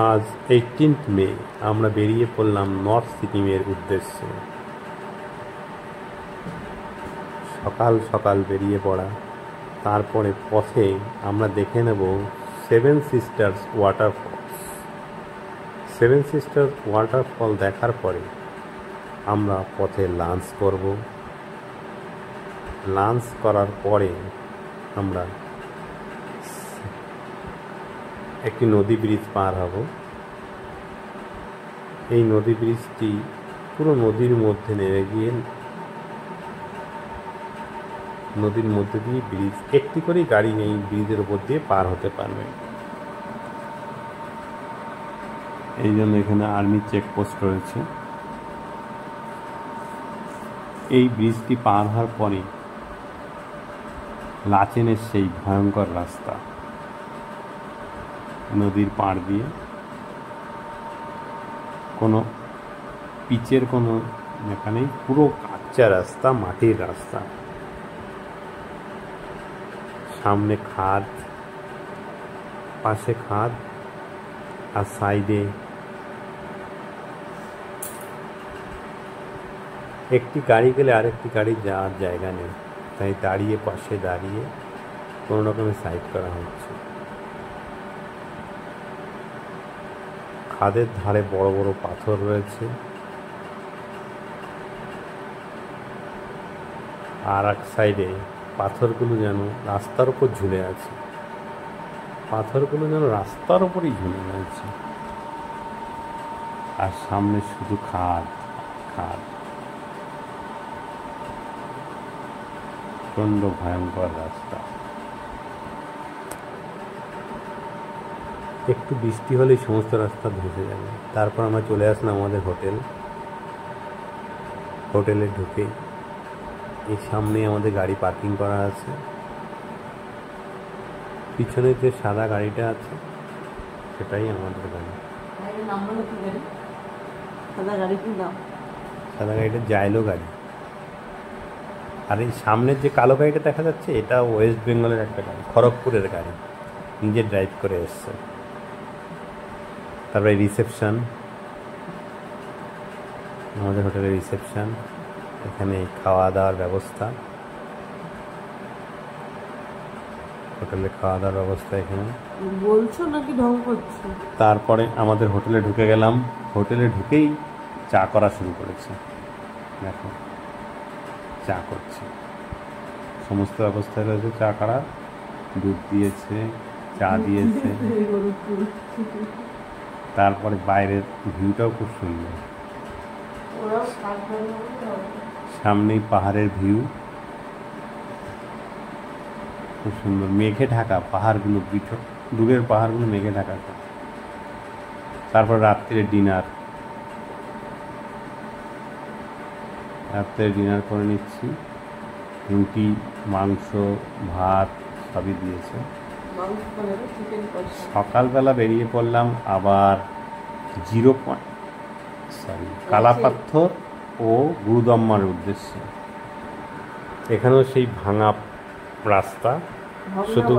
আজ 18 মে আমরা বেরিয়ে পড়লাম নর্থ সিকিমের উদ্দেশ্যে। সকাল সকাল বেরিয়ে পড়া, তারপরে পথে আমরা দেখে নেব seven sisters waterfalls. Seven sisters waterfall দেখার পরে আমরা পথে লাঞ্চ করব। লাঞ্চ করার পরে আমরা একটি নদী ব্রিজ পার হব। এই নদী ব্রিজটি পুরো নদীর মধ্যে নেমে গিয়ে নদীর মধ্যে দিয়ে ব্রিজ একটি করেই গাড়ি এই ব্রিজের উপর দিয়ে পার হতে পারবে। এই জন্য এখানে আর্মি চেকপোস্ট রয়েছে। এই ব্রিজটি পার হওয়ার পরে লাচেনের সেই ভয়ঙ্কর রাস্তা নদীর পাড় দিয়ে, কোনো পিচের কোনো এখানে পুরো কাঁচা রাস্তা, মাটির রাস্তা, সামনে খাদ, পাশে খাদ, আর সাইডে একটি গাড়ি গেলে আরেকটি গাড়ি যাওয়ার জায়গা নেই, তাই দাঁড়িয়ে পাশে দাঁড়িয়ে কোনো রকমের সাইড করা হচ্ছে। খাদের ধারে বড় বড় পাথর রয়েছে, আর এক সাইডে পাথরগুলো যেন রাস্তার উপর ঝুলে আছে। পাথরগুলো যেন রাস্তার উপরই ঝুলে রয়েছে, আর সামনে শুধু খাদ খাদ। প্রচণ্ড ভয়ঙ্কর রাস্তা। একটু বৃষ্টি হলেই সমস্ত রাস্তা ধসে যাবে। তারপর আমরা চলে আসলাম আমাদের হোটেলে ঢুকে এই সামনে আমাদের গাড়ি পার্কিং করা আছে। পিছনে যে সাদা গাড়িটা আছে সেটাই আমাদের গাড়ি। সাদা গাড়িটা জাইলো গাড়ি। আর এই সামনের যে কালো গাড়িটা দেখা যাচ্ছে এটা ওয়েস্ট বেঙ্গলের একটা গাড়ি, খড়গপুরের গাড়ি, নিজে ড্রাইভ করে এসছে। তারপরে রিসেপশন, আমাদের হোটেলের রিসেপশন, এখানে খাওয়া দাওয়ার ব্যবস্থা, হোটেলে খাওয়া দাওয়ার ব্যবস্থা এখানে বলছো নাকি ঢং করছো? তারপরে আমাদের হোটেলে ঢুকে গেলাম। হোটেলে ঢুকেই চা করা শুরু করেছে। দেখো চা করছে, সমস্ত ব্যবস্থা রয়েছে চা করার। দুধ দিয়েছে, চা দিয়েছে। তারপরে বাইরের ভিউটাও খুব সুন্দর, সামনেই পাহাড়ের ভিউ, খুব সুন্দর। মেঘে ঢাকা পাহাড়গুলো, দূরের পাহাড়গুলো মেঘে ঢাকা। তারপর রাত্রে ডিনার করে নিচ্ছি। রুটি, মাংস, ভাত সবই দিয়েছে। সকালবেলা বেরিয়ে পড়লাম আবার কালাপাথর ও গুরুদম্মার উদ্দেশ্যে। এখানেও সেই ভাঙা রাস্তা, শুধু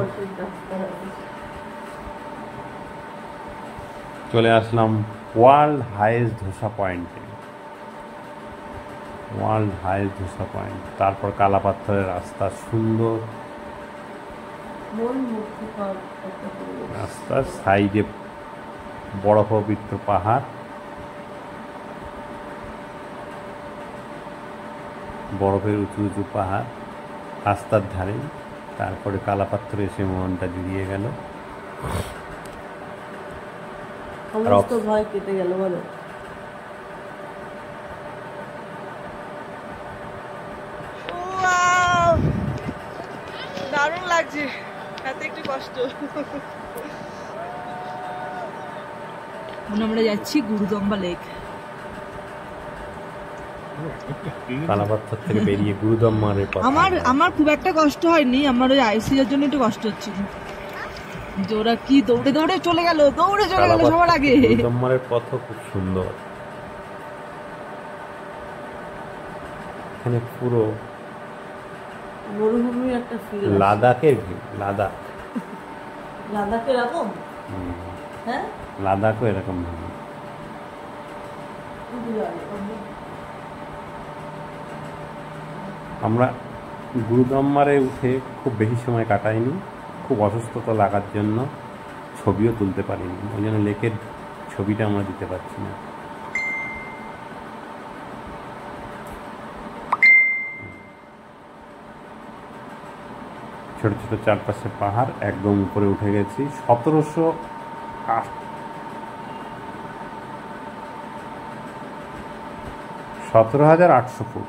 চলে আসলাম ওয়ার্ল্ড হাইয়েস্ট ধোসা পয়েন্টে। তারপর কালাপাথরের রাস্তা, সুন্দর রাস্তার সাইডে বরফাবৃত পাহাড়, বরফের উঁচু উঁচু পাহাড় রাস্তার ধারে। তারপরে কালাপাথরে এসে মনটা জুড়িয়ে গেল। ভয় কেটে গেল বলো। দারুণ লাগছে, হাতে একটু কষ্ট। আমরা যাচ্ছি গুরুদম্বা লেক। কালাপাথর থেকে বেরিয়ে গুরুদম্মার আমার খুব একটা কষ্ট হয়নি, আমার ওই আইসিউর জন্য একটু কষ্ট হচ্ছিল। ওরা কি দৌড়ে দৌড়ে চলে গেল সবার আগে। গুরুদম্মার পথ খুব সুন্দর। এখানে পুরো মরুভূমির একটা ফিল, লাদাখের ভিউ। লাদাখ এরকম হ্যাঁ লাদাখও এরকম ভাবে। আমরা গুরুদম্মারে উঠে খুব বেশি সময় কাটাইনি, খুব অসুস্থতা লাগার জন্য ছবিও তুলতে পারিনি, ওই জন্য লেকের ছবিটা আমরা দিতে পারছি না। ছোট ছোট চারপাশে পাহাড়, একদম উপরে উঠে গেছি 17,800 ফুট।